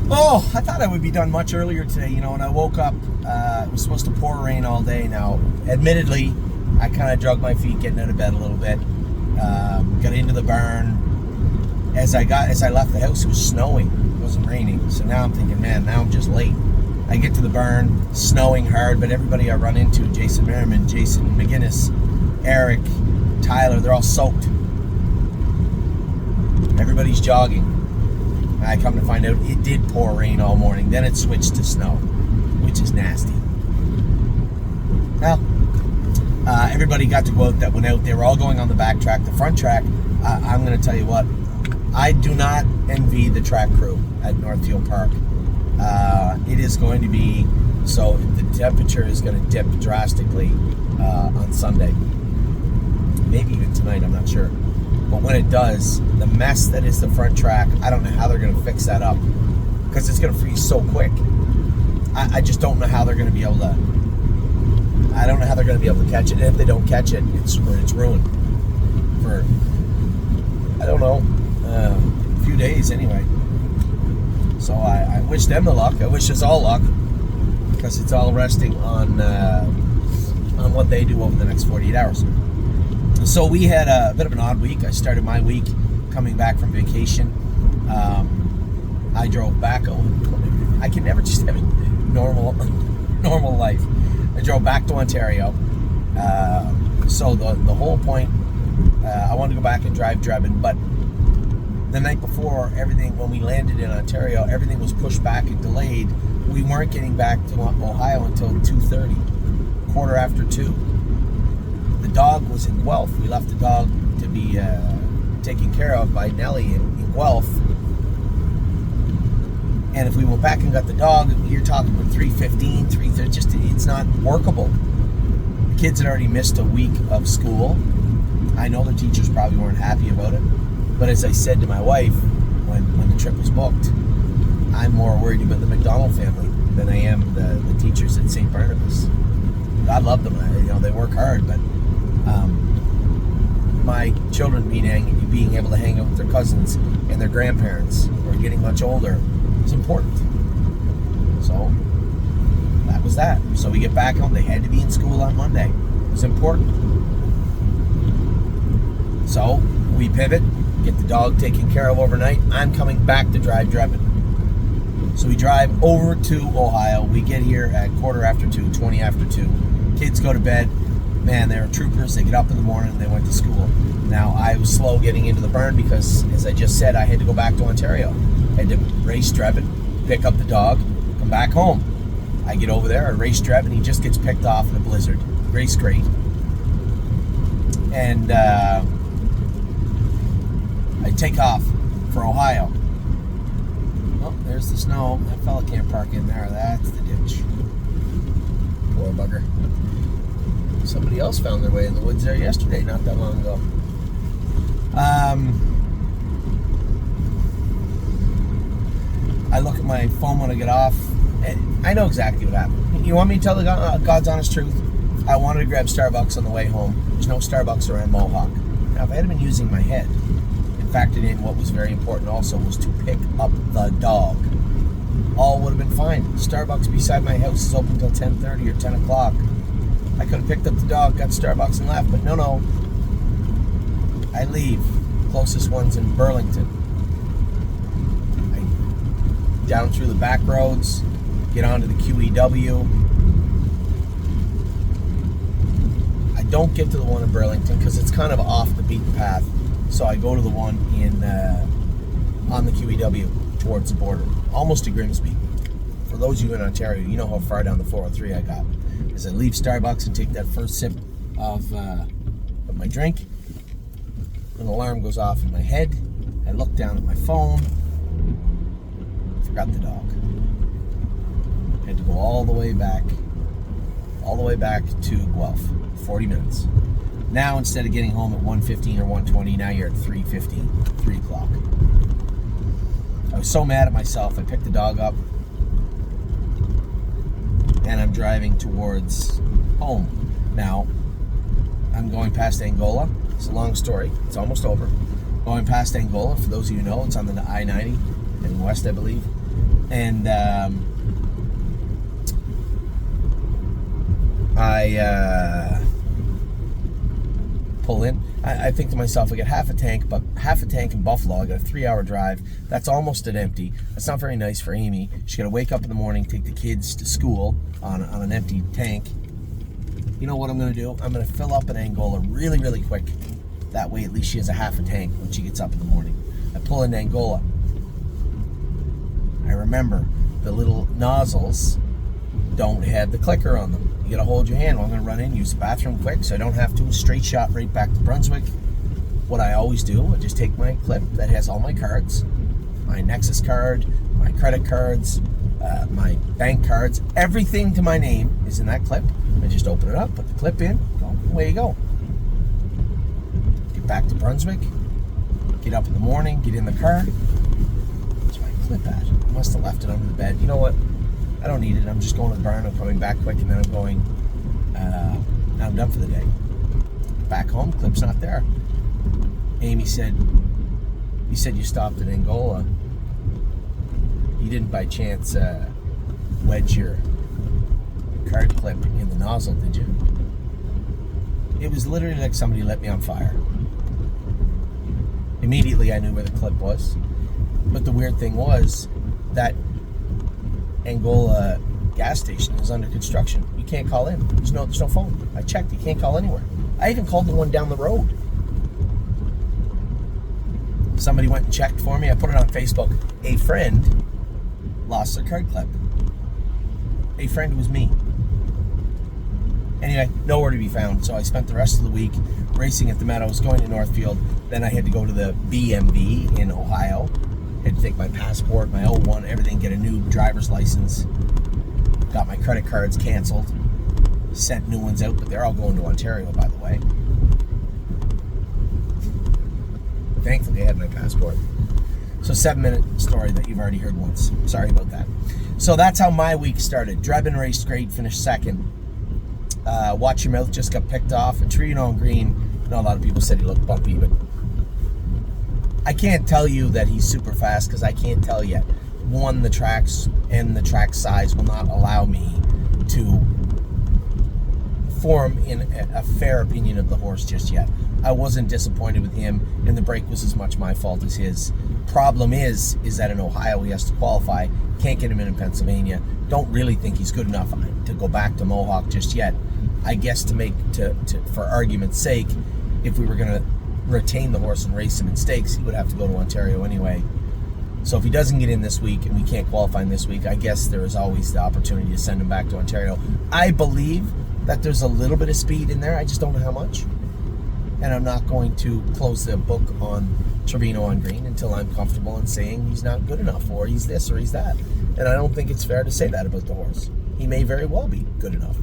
Oh, I thought I would be done much earlier today. You know, when I woke up, it was supposed to pour rain all day. Now, admittedly, I kind of drug my feet getting out of bed a little bit. Got into the barn. As I left the house, it was snowing. It wasn't raining. So now I'm thinking, man, now I'm just late. I get to the barn, snowing hard, but everybody I run into, Jason Merriman, Jason McGinnis, Eric, Tyler, they're all soaked. Everybody's jogging. I come to find out it did pour rain all morning. Then it switched to snow, which is nasty. Well, everybody got to go out that went out. They were all going on the back track. The front track, I'm going to tell you what, I do not envy the track crew at Northfield Park. It is going to be, so the temperature is going to dip drastically on Sunday. Maybe even tonight, I'm not sure. But when it does, the mess that is the front track, I don't know how they're going to fix that up because it's going to freeze so quick. I just don't know how they're going to be able to. I don't know how they're going to be able to catch it. And if they don't catch it, it's ruined for, I don't know, a few days anyway. So I wish them the luck. I wish us all luck because it's all resting on what they do over the next 48 hours. So we had a bit of an odd week. I started my week coming back from vacation. I drove back. I can never just have a normal life. I drove back to Ontario. So the whole point, I wanted to go back and drive Drebin, but the night before, when we landed in Ontario, everything was pushed back and delayed. We weren't getting back to Ohio until 2:30, 2:45. The dog was in Guelph. We left the dog to be taken care of by Nellie in Guelph. And if we went back and got the dog, you're talking about 3:15, 3:30. Just it's not workable. The kids had already missed a week of school. I know the teachers probably weren't happy about it. But as I said to my wife when the trip was booked, I'm more worried about the McDonald family than I am the teachers at St. Barnabas. God love them. They work hard, but my children being able to hang out with their cousins and their grandparents who are getting much older is important. So that was that. So we get back home. They had to be in school on Monday. It was important. So we pivot, get the dog taken care of overnight. I'm coming back to drive Drebin. So we drive over to Ohio. We get here at 2:45, 2:20. Kids go to bed. Man, they were troopers. They get up in the morning and they went to school. Now, I was slow getting into the barn because, as I just said, I had to go back to Ontario. I had to race Drebin, pick up the dog, come back home. I get over there, I race Drebin. He just gets picked off in a blizzard. Race great. And I take off for Ohio. Oh, there's the snow. That fella can't park in there. That's the ditch. Poor bugger. Somebody else found their way in the woods there yesterday, not that long ago. I look at my phone when I get off, and I know exactly what happened. You want me to tell the God's honest truth? I wanted to grab Starbucks on the way home. There's no Starbucks around Mohawk. Now, if I had been using my head and factored in what was very important also was to pick up the dog, all would have been fine. Starbucks beside my house is open until 10:30 or 10 o'clock. I could have picked up the dog, got Starbucks and left, but no. I leave. Closest one's in Burlington. I down through the back roads, get onto the QEW. I don't get to the one in Burlington because it's kind of off the beaten path. So I go to the one on the QEW towards the border, almost to Grimsby. For those of you in Ontario, you know how far down the 403 I got. As I leave Starbucks and take that first sip of my drink, an alarm goes off in my head. I look down at my phone, forgot the dog. Had to go all the way back to Guelph, 40 minutes. Now, instead of getting home at 1:15 or 1:20, now you're at 3:15, 3 o'clock. I was so mad at myself. I picked the dog up, and I'm driving towards home. Now, I'm going past Angola. It's a long story. It's almost over. Going past Angola, for those of you who know, it's on the I-90 heading west, I believe. And I pull in. I think to myself, I get half a tank in Buffalo. I got a 3-hour drive. That's almost at empty. That's not very nice for Amy. She's got to wake up in the morning, take the kids to school on an empty tank. You know what I'm going to do? I'm going to fill up an Angola really, really quick. That way, at least she has a half a tank when she gets up in the morning. I pull in Angola. I remember the little nozzles don't have the clicker on them. You gotta hold your hand. Well, I'm gonna run in, use the bathroom quick so I don't have to. Straight shot right back to Brunswick. What I always do, I just take my clip that has all my cards, my Nexus card, my credit cards, my bank cards, everything to my name is in that clip. I just open it up, put the clip in, go, away you go. Get back to Brunswick, get up in the morning, get in the car. Where's my clip at? I must have left it under the bed. You know what? I don't need it. I'm just going to the barn. I'm coming back quick, and then I'm going. Now I'm done for the day. Back home, clip's not there. Amy said, "You said you stopped at Angola. You didn't by chance wedge your card clip in the nozzle, did you?" It was literally like somebody lit me on fire. Immediately, I knew where the clip was. But the weird thing was that Angola gas station is under construction. You can't call in. There's no phone. I checked. You can't call anywhere. I even called the one down the road. Somebody went and checked for me. I put it on Facebook. A friend lost their card clip. A friend was me. Anyway, nowhere to be found. So I spent the rest of the week racing at the Meadows, going to Northfield. Then I had to go to the BMV in Ohio. Had to take my passport, my O1, everything, get a new driver's license. Got my credit cards canceled. Sent new ones out, but they're all going to Ontario, by the way. Thankfully, I had my passport. So 7-minute story that you've already heard once. Sorry about that. So that's how my week started. Drebin raced great, finished second. Watch Your Mouth just got picked off. And Trevino and Green, I know a lot of people said he looked bumpy, but I can't tell you that he's super fast because I can't tell yet. One, the tracks and the track size will not allow me to form in a fair opinion of the horse just yet. I wasn't disappointed with him, and the break was as much my fault as his. Problem is that in Ohio he has to qualify. Can't get him in Pennsylvania. Don't really think he's good enough to go back to Mohawk just yet. I guess for argument's sake, if we were going to retain the horse and race him in stakes, he would have to go to Ontario anyway. So if he doesn't get in this week and we can't qualify him this week, I guess there is always the opportunity to send him back to Ontario. I believe that there's a little bit of speed in there. I just don't know how much. And I'm not going to close the book on Trevino on Green until I'm comfortable in saying he's not good enough, or he's this or he's that. And I don't think it's fair to say that about the horse. He may very well be good enough.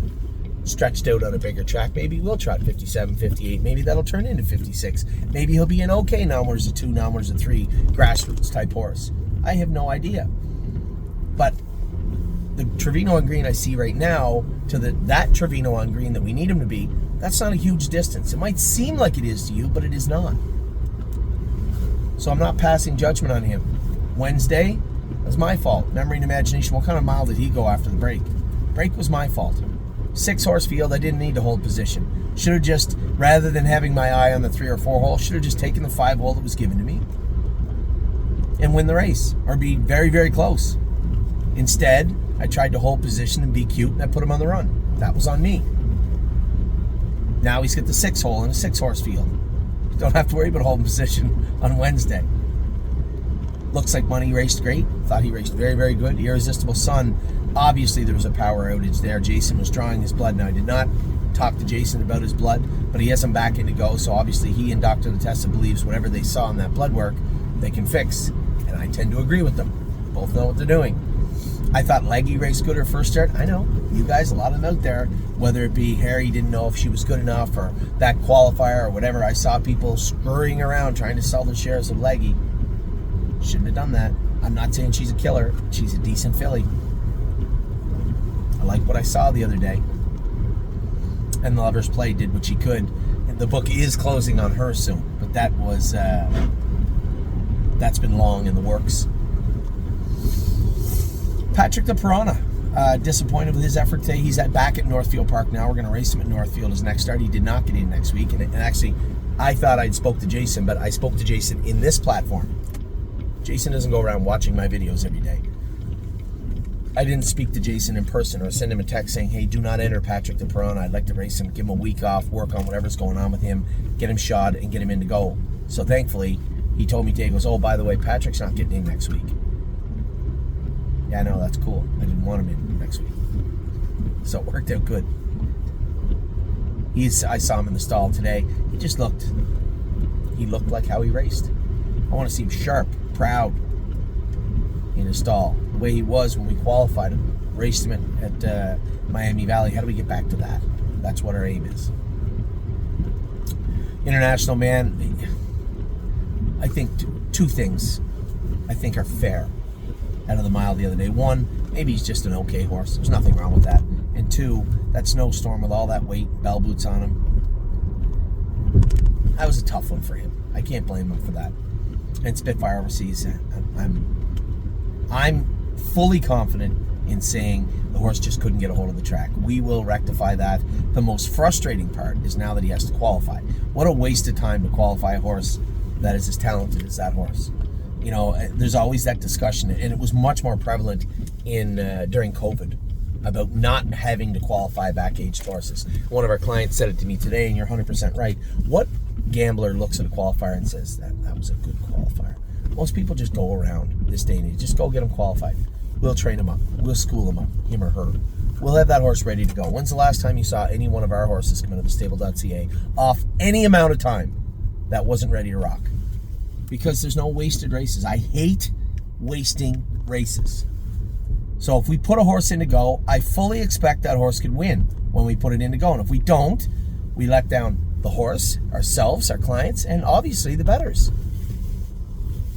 Stretched out on a bigger track, maybe we'll trot 57, 58. Maybe that'll turn into 56. Maybe he'll be an okay Nommers of 2, Nommers of 3 grassroots type horse. I have no idea. But the Trevino on Green I see right now to that Trevino on Green that we need him to be, that's not a huge distance. It might seem like it is to you, but it is not. So I'm not passing judgment on him. Wednesday, that's my fault. Memory and imagination. What kind of mile did he go after the break? Break was my fault. 6-horse field, I didn't need to hold position. Should have just, rather than having my eye on the 3 or 4 hole, should have just taken the 5 hole that was given to me and win the race, or be very, very close. Instead, I tried to hold position and be cute, and I put him on the run. That was on me. Now he's got the 6 hole in a 6-horse field. Don't have to worry about holding position on Wednesday. Looks like Money raced great. Thought he raced very, very good. Irresistible Sun, obviously there was a power outage there. Jason was drawing his blood. Now, I did not talk to Jason about his blood, but he has him back in to go, so obviously he and Dr. Latessa believes whatever they saw in that blood work, they can fix, and I tend to agree with them. Both know what they're doing. I thought Leggy raced good her first start. I know, you guys, a lot of them out there, whether it be Harry didn't know if she was good enough, or that qualifier, or whatever. I saw people scurrying around trying to sell the shares of Leggy. Shouldn't have done that. I'm not saying she's a killer. She's a decent filly. I like what I saw the other day. And the Lover's Play did what she could. And the book is closing on her soon, but that was that's been long in the works. Patrick the Piranha, disappointed with his effort today. He's back at Northfield Park now. We're going to race him at Northfield his next start. He did not get in next week. And actually, I thought I'd spoke to Jason, but I spoke to Jason in this platform. Jason doesn't go around watching my videos every day. I didn't speak to Jason in person or send him a text saying, hey, do not enter Patrick the Piranha. I'd like to race him, give him a week off, work on whatever's going on with him, get him shod, and get him in to go. So thankfully, he told me today, he goes, oh, by the way, Patrick's not getting in next week. Yeah, I know, that's cool. I didn't want him in next week. So it worked out good. I saw him in the stall today. He looked like how he raced. I want to see him sharp, proud in his stall. The way he was when we qualified him, raced him at Miami Valley. How do we get back to that? That's what our aim is. International man, I think two things I think are fair out of the mile the other day. One, maybe he's just an okay horse. There's nothing wrong with that. And two, that snowstorm with all that weight, bell boots on him, that was a tough one for him. I can't blame him for that. And Spitfire Overseas, I'm fully confident in saying the horse just couldn't get a hold of the track. We will rectify that. The most frustrating part is now that he has to qualify. What a waste of time to qualify a horse that is as talented as that horse. You know, there's always that discussion, and it was much more prevalent during COVID about not having to qualify back-aged horses. One of our clients said it to me today, and you're 100% right. What gambler looks at a qualifier and says, that was a good qualifier? Most people just go around this day and age. Just go get them qualified. We'll train them up. We'll school them up, him or her. We'll have that horse ready to go. When's the last time you saw any one of our horses come into the stable.ca off any amount of time that wasn't ready to rock? Because there's no wasted races. I hate wasting races. So if we put a horse in to go, I fully expect that horse could win when we put it in to go. And if we don't, we let down the horse, ourselves, our clients, and obviously the bettors.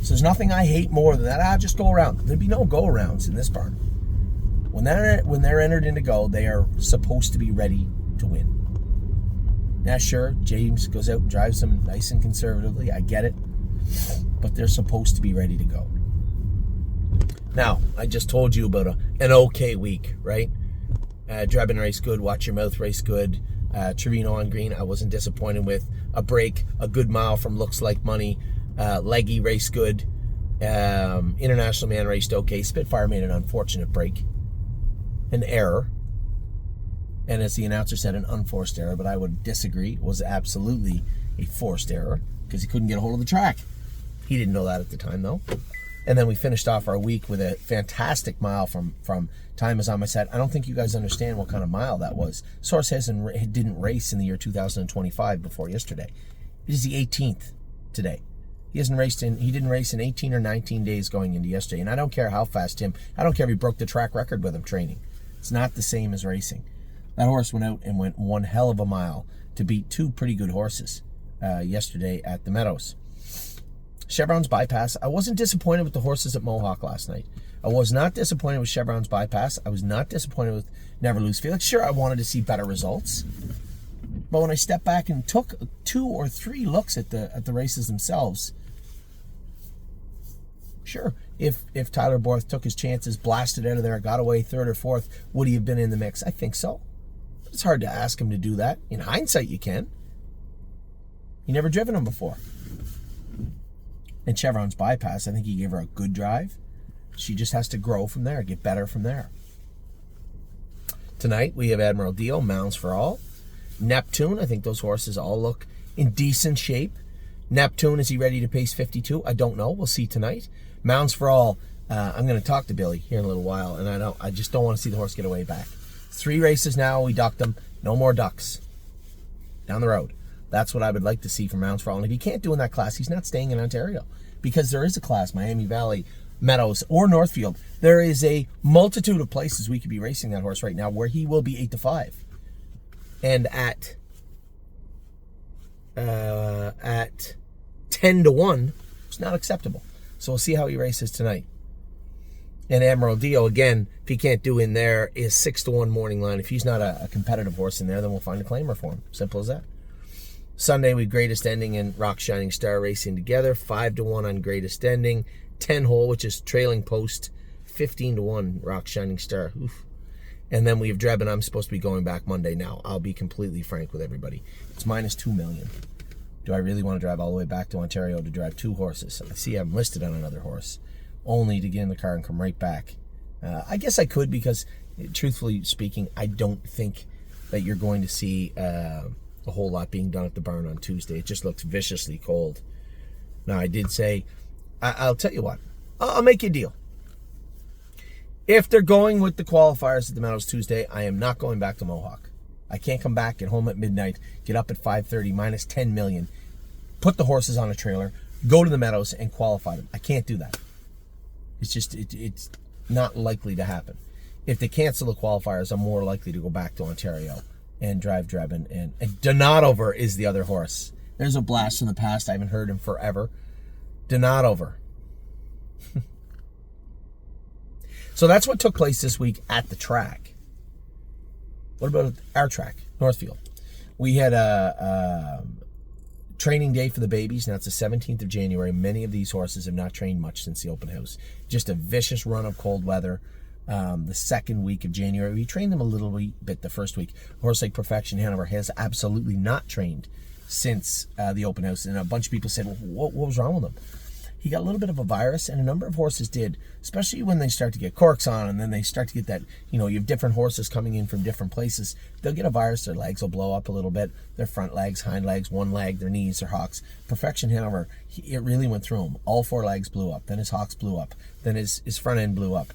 So there's nothing I hate more than that. Just go around. There'd be no go-arounds in this barn. When they're entered in to go, they are supposed to be ready to win. Now, sure, James goes out and drives them nice and conservatively. I get it. But they're supposed to be ready to go. Now, I just told you about an okay week, right? Drebin race good, Watch Your Mouth race good, Trevino on green, I wasn't disappointed with. A break, a good mile from Looks Like Money, Leggy race good, International Man raced okay. Spitfire made an unfortunate break, an error, and as the announcer said, an unforced error, but I would disagree. It was absolutely a forced error because he couldn't get a hold of the track. He didn't know that at the time, though. And then we finished off our week with a fantastic mile from Time Is On My Set. I don't think you guys understand what kind of mile that was. Source didn't race in the year 2025 before yesterday. It is the 18th today. He didn't race in 18 or 19 days going into yesterday. And I don't care how fast I don't care if he broke the track record with him training. It's not the same as racing. That horse went out and went one hell of a mile to beat two pretty good horses yesterday at the Meadows. Chevron's Bypass. I wasn't disappointed with the horses at Mohawk last night. I was not disappointed with Chevron's Bypass. I was not disappointed with Never Lose Felix. Sure, I wanted to see better results. But when I stepped back and took 2 or 3 looks at the races themselves, sure, if Tyler Borth took his chances, blasted out of there, got away 3rd or 4th, would he have been in the mix? I think so. But it's hard to ask him to do that. In hindsight, you can. He never driven him before. And Chevron's Bypass, I think he gave her a good drive. She just has to grow from there, get better from there. Tonight, we have Admiral Deal, Mounds for All. Neptune, I think those horses all look in decent shape. Neptune, is he ready to pace 52? I don't know. We'll see tonight. Mounds for All, I'm going to talk to Billy here in a little while, and I just don't want to see the horse get away back. 3 races now, we ducked him. No more ducks. Down the road. That's what I would like to see from Mounds for All. And if he can't do in that class, he's not staying in Ontario. Because there is a class, Miami Valley, Meadows, or Northfield. There is a multitude of places we could be racing that horse right now where he will be 8-5. And at 10-1, it's not acceptable. So we'll see how he races tonight. And Admiral Dio, again, if he can't do in there, is 6-1 morning line. If he's not a competitive horse in there, then we'll find a claimer for him. Simple as that. Sunday, we Greatest Ending and Rock Shining Star racing together. 5-1 on Greatest Ending. 10 hole, which is trailing post 15-1, Rock Shining Star. Oof. And then we have Dreb, and I'm supposed to be going back Monday now. I'll be completely frank with everybody. It's minus 2 million. Do I really want to drive all the way back to Ontario to drive 2 horses? I see I'm listed on another horse, only to get in the car and come right back. I guess I could because, truthfully speaking, I don't think that you're going to see a whole lot being done at the barn on Tuesday. It just looks viciously cold. Now, I did say, I'll tell you what, I'll make you a deal. If they're going with the qualifiers at the Meadows Tuesday, I am not going back to Mohawk. I can't come back, get home at midnight, get up at 5:30, minus 10 million, put the horses on a trailer, go to the Meadows and qualify them. I can't do that. It's just, it's not likely to happen. If they cancel the qualifiers, I'm more likely to go back to Ontario and drive Dreb. And Donadover is the other horse. There's a blast from the past. I haven't heard him forever. Donadover. So that's what took place this week at the track. What about our track, Northfield? We had a training day for the babies. Now it's the 17th of January. Many of these horses have not trained much since the open house. Just a vicious run of cold weather. The second week of January, we trained them a little bit the first week. A horse like Perfection Hanover has absolutely not trained since the open house. And a bunch of people said, well, what was wrong with him? He got a little bit of a virus, and a number of horses did, especially when they start to get corks on, and then they start to get that, you have different horses coming in from different places. They'll get a virus, their legs will blow up a little bit, their front legs, hind legs, one leg, their knees, their hocks. Perfection Hanover, it really went through him. All 4 legs blew up, then his hocks blew up, then his front end blew up.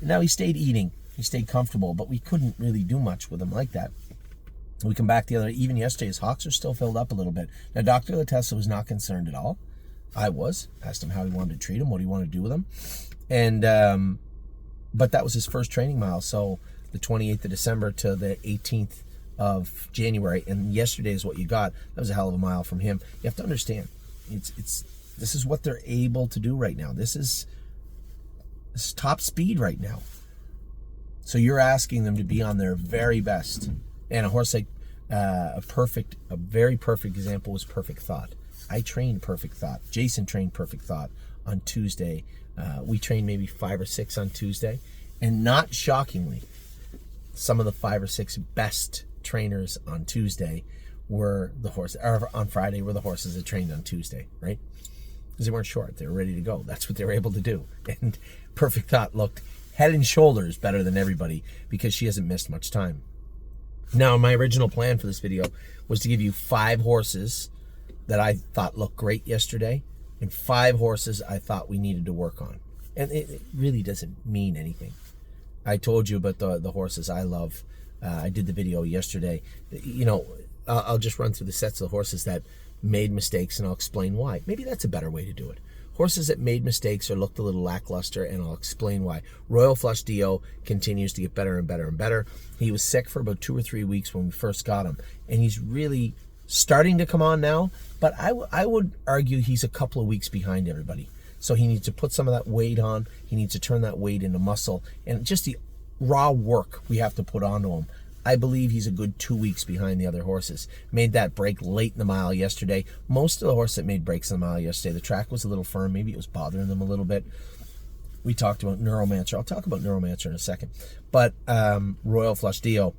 Now he stayed eating, he stayed comfortable, but we couldn't really do much with him like that. We come back even yesterday, his hocks are still filled up a little bit. Now, Dr. Latessa was not concerned at all. I was. Asked him how he wanted to treat him, what he wanted to do with him. And, but that was his first training mile. So the 28th of December to the 18th of January. And yesterday is what you got. That was a hell of a mile from him. You have to understand, this is what they're able to do right now. This is top speed right now. So you're asking them to be on their very best. And a horse like a very perfect example was Perfect Thought. I trained Perfect Thought. Jason trained Perfect Thought on Tuesday. We trained maybe 5 or 6 on Tuesday. And not shockingly, some of the 5 or 6 best trainers on Tuesday were the horses, or on Friday were the horses that trained on Tuesday, right? Because they weren't short. They were ready to go. That's what they were able to do. And Perfect Thought looked head and shoulders better than everybody because she hasn't missed much time. Now, my original plan for this video was to give you 5 horses that I thought looked great yesterday and 5 horses I thought we needed to work on. And it really doesn't mean anything. I told you about the horses I love. I did the video yesterday. I'll just run through the sets of the horses that made mistakes and I'll explain why. Maybe that's a better way to do it. Horses that made mistakes or looked a little lackluster, and I'll explain why. Royal Flush Dio continues to get better and better and better. He was sick for about 2 or 3 weeks when we first got him, and he's really starting to come on now, but I would argue he's a couple of weeks behind everybody. So he needs to put some of that weight on. He needs to turn that weight into muscle, and just the raw work we have to put onto him. I believe he's a good 2 weeks behind the other horses. Made that break late in the mile yesterday. Most of the horses that made breaks in the mile yesterday, the track was a little firm. Maybe it was bothering them a little bit. We talked about Neuromancer. I'll talk about Neuromancer in a second. But Royal Flush Dio,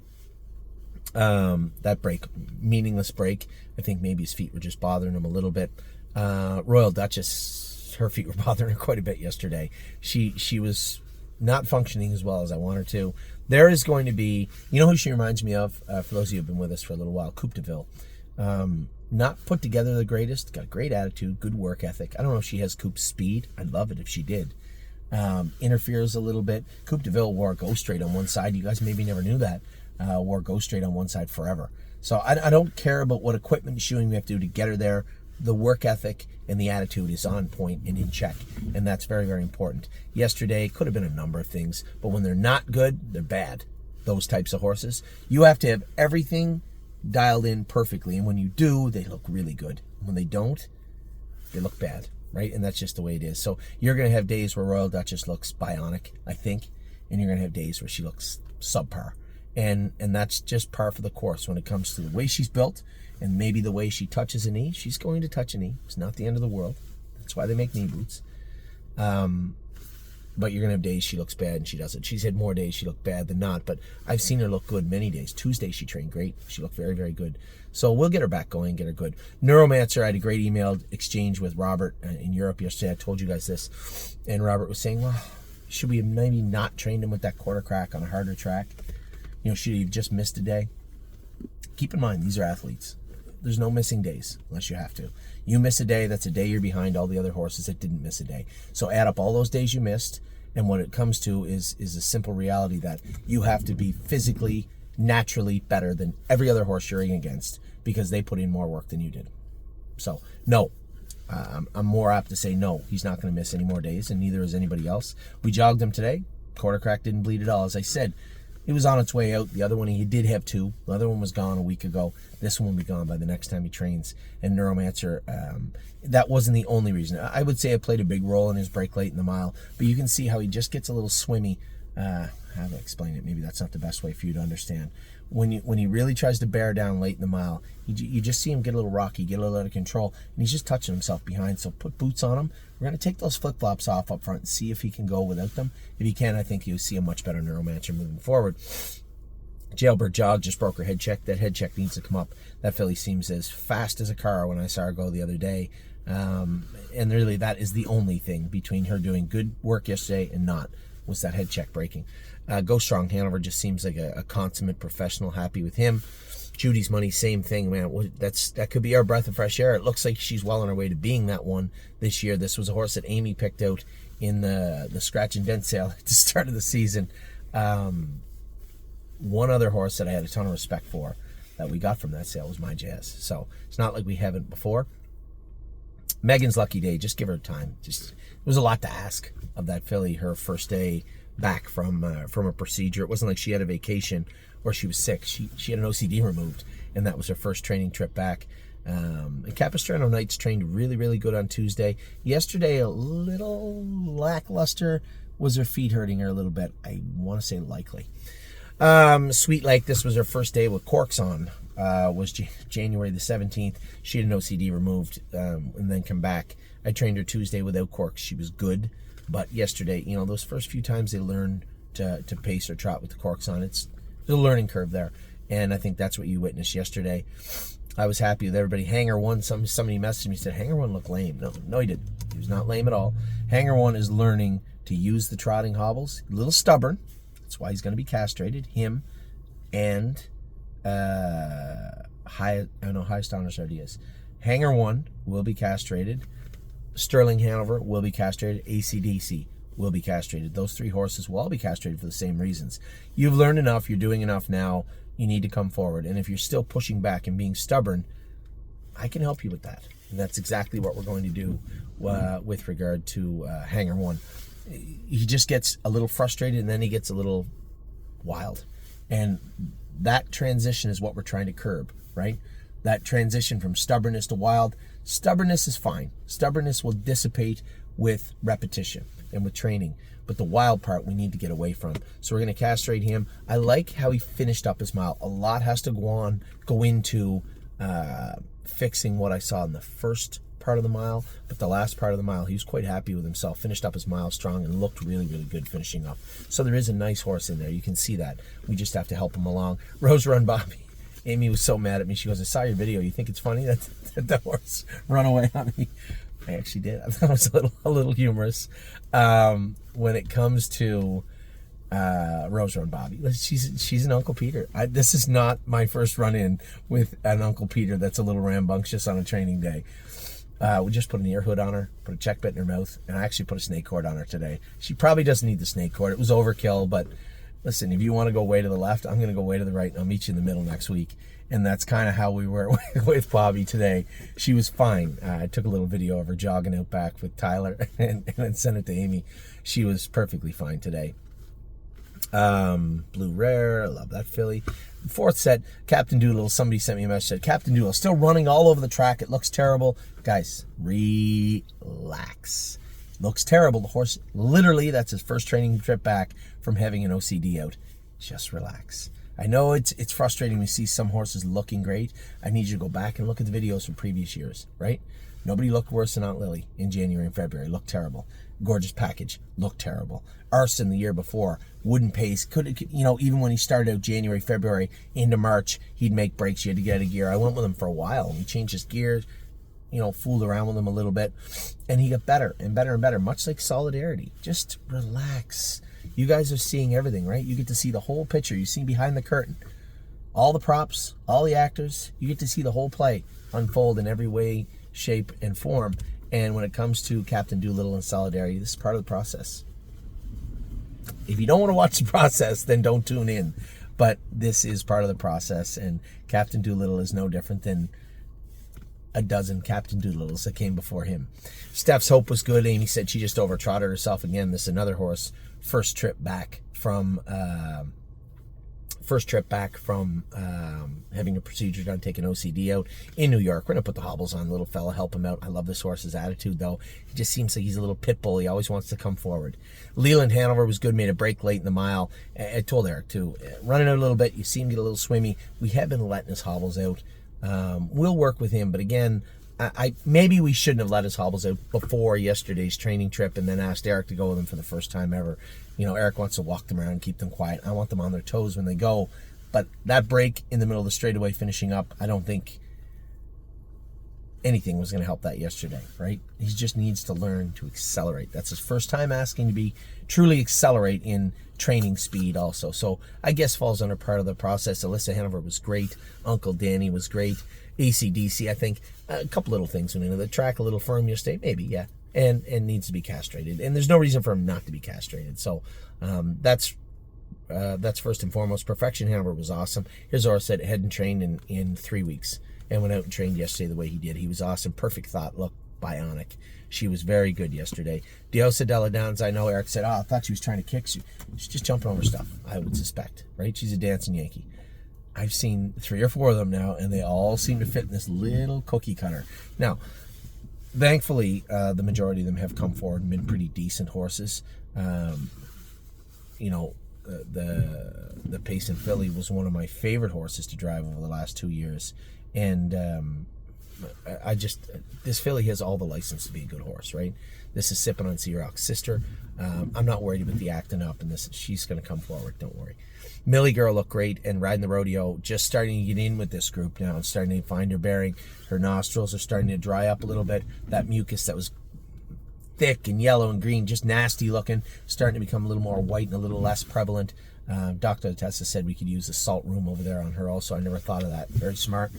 that break, meaningless break. I think maybe his feet were just bothering him a little bit. Royal Duchess, her feet were bothering her quite a bit yesterday. She was not functioning as well as I want her to. There is going to be, who she reminds me of, for those of you who have been with us for a little while, Coupe de Ville. Not put together the greatest, got great attitude, good work ethic. I don't know if she has Coupe speed. I'd love it if she did. Interferes a little bit. Coupe de Ville wore Go Straight on one side. You guys maybe never knew that. Wore Go Straight on one side forever. So I don't care about what equipment and shoeing we have to do to get her there. The work ethic and the attitude is on point and in check, and that's very, very important. Yesterday could have been a number of things, but when they're not good, they're bad. Those types of horses, you have to have everything dialed in perfectly, and when you do, they look really good. When they don't, they look bad, right? And that's just the way it is. So you're going to have days where Royal Duchess looks bionic, I think, and you're going to have days where she looks subpar, and that's just par for the course when it comes to the way she's built. And maybe the way she touches a knee, she's going to touch a knee. It's not the end of the world. That's why they make knee boots. But you're going to have days she looks bad and she doesn't. She's had more days she looked bad than not, but I've seen her look good many days. Tuesday she trained great. She looked very, very good. So we'll get her back going, get her good. Neuromancer, I had a great email exchange with Robert in Europe yesterday. I told you guys this. And Robert was saying, well, should we have maybe not trained him with that quarter crack on a harder track? You know, should he have just missed a day? Keep in mind, these are athletes. There's no missing days unless you have to. You miss a day, that's a day you're behind all the other horses that didn't miss a day. So add up all those days you missed, and what it comes to is a simple reality that you have to be physically, naturally better than every other horse you're against because they put in more work than you did. So, no. I'm more apt to say no. He's not going to miss any more days, and neither is anybody else. We jogged him today. Quarter crack didn't bleed at all. As I said, it was on its way out. The other one, he did have 2. The other one was gone a week ago. This one will be gone by the next time he trains. And Neuromancer, that wasn't the only reason. I would say it played a big role in his break late in the mile. But you can see how he just gets a little swimmy. How to explain it? Maybe that's not the best way for you to understand. When he really tries to bear down late in the mile, you just see him get a little rocky, get a little out of control, and he's just touching himself behind. So put boots on him. We're going to take those flip-flops off up front and see if he can go without them. If he can, I think you'll see a much better Neuromancer moving forward. Jailbird Jog just broke her head check. That head check needs to come up. That filly seems as fast as a car when I saw her go the other day. And really, that is the only thing between her doing good work yesterday and not, was that head check breaking. Go Strong Hanover just seems like a consummate professional. Happy with him. Judy's Money, same thing, man. That could be our breath of fresh air. It looks like she's well on her way to being that one this year. This was a horse that Amy picked out in the scratch and dent sale at the start of the season. One other horse that I had a ton of respect for that we got from that sale was My Jazz. So it's not like we haven't before. Megan's lucky day. Just give her time. It was a lot to ask of that filly. Her first day back from a procedure. It wasn't like she had a vacation or she was sick. She had an OCD removed, and that was her first training trip back. And Capistrano Knights trained really, really good on Tuesday. Yesterday, a little lackluster. Was her feet hurting her a little bit? I want to say likely. Sweet Lake, this was her first day with corks on. Was January the 17th. She had an OCD removed and then come back. I trained her Tuesday without corks. She was good. But yesterday, you know, those first few times they learn to pace or trot with the corks on, there's a learning curve there. And I think that's what you witnessed yesterday. I was happy with everybody. Hanger One, somebody messaged me and said, Hanger One looked lame. No, he didn't. He was not lame at all. Hanger One is learning to use the trotting hobbles. A little stubborn. That's why he's going to be castrated. Him and Highest Honors Ideas. Hanger One will be castrated. Sterling Hanover will be castrated. AC/DC will be castrated. Those 3 horses will all be castrated for the same reasons. You've learned enough. You're doing enough now. You need to come forward. And if you're still pushing back and being stubborn, I can help you with that. And that's exactly what we're going to do with regard to Hanger One. He just gets a little frustrated and then he gets a little wild. And that transition is what we're trying to curb, right? That transition from stubbornness to wild. Stubbornness is fine. Stubbornness will dissipate with repetition and with training. But the wild part we need to get away from. So we're going to castrate him. I like how he finished up his mile. A lot has to go into fixing what I saw in the first part of the mile. But the last part of the mile, he was quite happy with himself. Finished up his mile strong and looked really, really good finishing up. So there is a nice horse in there. You can see that. We just have to help him along. Rose Run Bobby. Amy was so mad at me. She goes, I saw your video. You think it's funny that the horse run away on me? I actually did. I thought it was a little humorous. When it comes to Rose Run Bobby, she's an Uncle Peter. This is not my first run-in with an Uncle Peter that's a little rambunctious on a training day. We just put an ear hood on her, put a check bit in her mouth, and I actually put a snake cord on her today. She probably doesn't need the snake cord. It was overkill, but listen, if you want to go way to the left, I'm going to go way to the right, and I'll meet you in the middle next week. And that's kind of how we were with Bobby today. She was fine. I took a little video of her jogging out back with Tyler and then sent it to Amy. She was perfectly fine today. Blue Rare, I love that filly. 4th set, Captain Doodle. Somebody sent me a message, said, Captain Doodle, still running all over the track. It looks terrible. Guys, relax. Looks terrible. The horse, literally, that's his first training trip back from having an OCD out. Just relax. I know it's frustrating to see some horses looking great. I need you to go back and look at the videos from previous years, right? Nobody looked worse than Aunt Lily in January and February. Looked terrible. gorgeous package, looked terrible. Arson the year before, wooden pace, even when he started out January, February into March, he'd make breaks. You had to get out of gear. I went with him for a while. He changed his gears, fooled around with him a little bit, and he got better and better and better, much like Solidarity. Just relax. You guys are seeing everything, right? You get to see the whole picture. You see behind the curtain. All the props, all the actors, you get to see the whole play unfold in every way, shape, and form. And when it comes to Captain Doolittle and Solidarity, this is part of the process. If you don't want to watch the process, then don't tune in. But this is part of the process, and Captain Doolittle is no different than a dozen Captain Doolittles that came before him. Steph's Hope was good. Amy said she just overtrotted herself again. This is another horse. First trip back from having a procedure done, taking OCD out in New York. We're going to put the hobbles on, little fella, help him out. I love this horse's attitude, though. He just seems like he's a little pit bull. He always wants to come forward. Leland Hanover was good, made a break late in the mile. I told Eric, too, running out a little bit, you see him get a little swimmy. We have been letting his hobbles out. We'll work with him, but again, maybe we shouldn't have let his hobbles out before yesterday's training trip and then asked Eric to go with them for the first time ever. Eric wants to walk them around and keep them quiet. I want them on their toes when they go. But that break in the middle of the straightaway finishing up, I don't think anything was going to help that yesterday, right? He just needs to learn to accelerate. That's his first time asking to be truly accelerate in training speed also. So I guess falls under part of the process. Alyssa Hanover was great. Uncle Danny was great. AC/DC, I think a couple little things went into the track, a little firm yesterday, maybe, yeah, and needs to be castrated. And there's no reason for him not to be castrated. So that's first and foremost. Perfection Hanover was awesome. His horse said hadn't trained in 3 weeks and went out and trained yesterday the way he did. He was awesome. Perfect thought, look, bionic. She was very good yesterday. Diosa Della Downs, I know Eric said, I thought she was trying to kick. She's just jumping over stuff, I would suspect, right? She's a dancing Yankee. I've seen 3 or 4 of them now, and they all seem to fit in this little cookie cutter. Now, thankfully, the majority of them have come forward and been pretty decent horses. The Pace and Philly was one of my favorite horses to drive over the last 2 years. And this filly has all the license to be a good horse, right? This is sipping on Xerox sister. I'm not worried about the acting up, and she's going to come forward. Don't worry. Millie Girl looked great, and riding the rodeo, just starting to get in with this group now and starting to find her bearing. Her nostrils are starting to dry up a little bit. That mucus that was thick and yellow and green, just nasty looking, starting to become a little more white and a little less prevalent. Dr. Tessa said we could use the salt room over there on her also. I never thought of that. Very smart.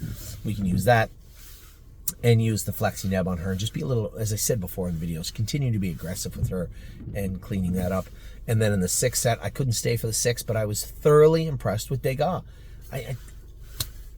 We can use that and use the Flexi Neb on her and just be a little, as I said before in the videos, continue to be aggressive with her and cleaning that up. And then in the 6th set, I couldn't stay for the 6th, but I was thoroughly impressed with Degas. I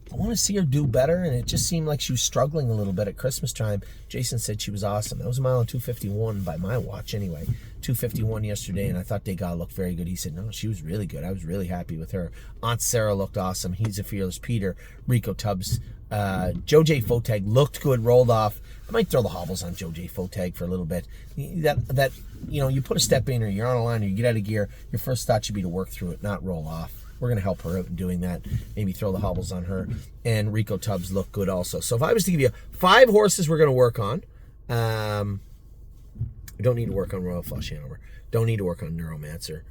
want to see her do better, and it just seemed like she was struggling a little bit at Christmas time. Jason said she was awesome. That was a mile and 2:51 by my watch anyway. 2:51 yesterday, and I thought Degas looked very good. He said, no, she was really good. I was really happy with her. Aunt Sarah looked awesome. He's a Fearless Peter. Rico Tubbs. Joe J. Fotag looked good, rolled off. I might throw the hobbles on Joe J. Fotag for a little bit. That you put a step in or you're on a line or you get out of gear, your first thought should be to work through it, not roll off. We're going to help her out in doing that. Maybe throw the hobbles on her. And Rico Tubbs looked good also. So if I was to give you 5 horses we're going to work on, we don't need to work on Royal Flush Hanover. Don't need to work on Neuromancer.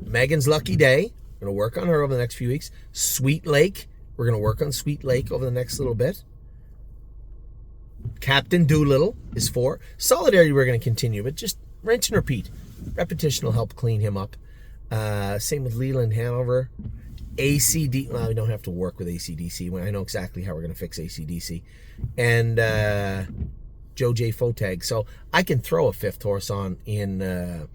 Megan's Lucky Day. We're going to work on her over the next few weeks. Sweet Lake. We're going to work on Sweet Lake over the next little bit. Captain Doolittle is 4. Solidarity we're going to continue, but just rinse and repeat. Repetition will help clean him up. Same with Leland Hanover. ACD. Well, we don't have to work with ACDC. I know exactly how we're going to fix ACDC. And Joe J. Fotag. So I can throw a 5th horse on in the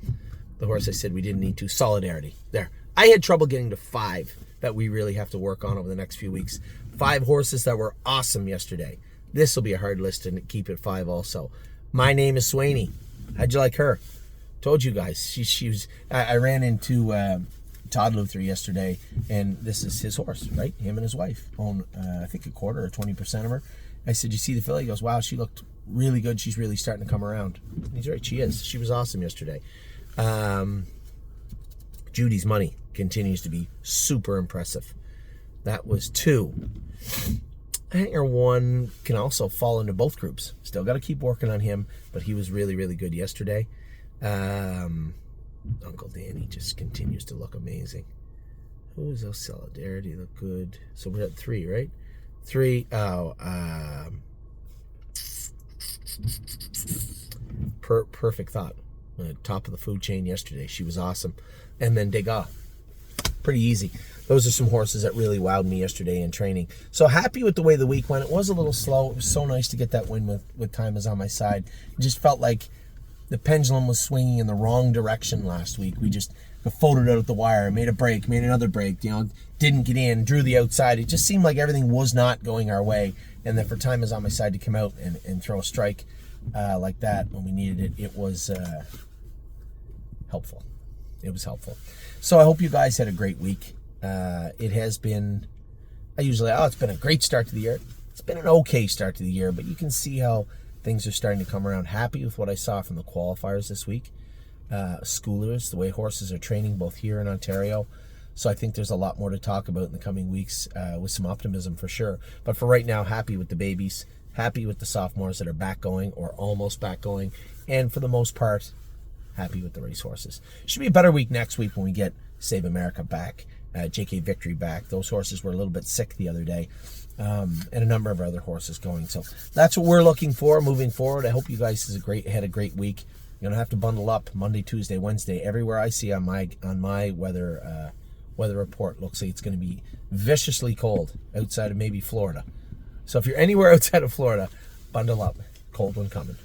horse I said we didn't need to. Solidarity. There. I had trouble getting to 5 that we really have to work on over the next few weeks. 5 horses that were awesome yesterday. This will be a hard list to keep at 5 also. My Name is Swaney. How'd you like her? Told you guys. She was. I ran into Todd Luther yesterday, and this is his horse, right? Him and his wife own, I think, 1/4 or 20% of her. I said, you see the filly? He goes, wow, she looked really good. She's really starting to come around. And he's right. She is. She was awesome yesterday. Judy's Money continues to be super impressive. That was 2. Hanger 1 can also fall into both groups. Still got to keep working on him, but he was really, really good yesterday. Uncle Danny just continues to look amazing. Who is those? Solidarity look good. So we're at 3, right? 3. Perfect Thought. Top of the food chain yesterday. She was awesome. And then Degas. Pretty easy. Those are some horses that really wowed me yesterday in training. So happy with the way the week went. It was a little slow. It was so nice to get that win with Time Is On My Side. It just felt like the pendulum was swinging in the wrong direction last week. We just floated out at the wire, made a break, made another break, didn't get in, drew the outside. It just seemed like everything was not going our way. And then for Time Is On My Side to come out and throw a strike like that when we needed it, it was helpful. It was helpful. So I hope you guys had a great week. It has been, it's been a great start to the year. It's been an okay start to the year, but you can see how things are starting to come around. Happy with what I saw from the qualifiers this week. Schoolers, the way horses are training both here in Ontario. So I think there's a lot more to talk about in the coming weeks with some optimism for sure. But for right now, happy with the babies, happy with the sophomores that are back going or almost back going. And for the most part, happy with the racehorses. Should be a better week next week when we get Save America back, JK Victory back. Those horses were a little bit sick the other day. And a number of other horses going. So that's what we're looking for moving forward. I hope you guys had a great week. You're gonna have to bundle up Monday, Tuesday, Wednesday. Everywhere I see on my weather report looks like it's gonna be viciously cold outside of maybe Florida. So if you're anywhere outside of Florida, bundle up. Cold one coming.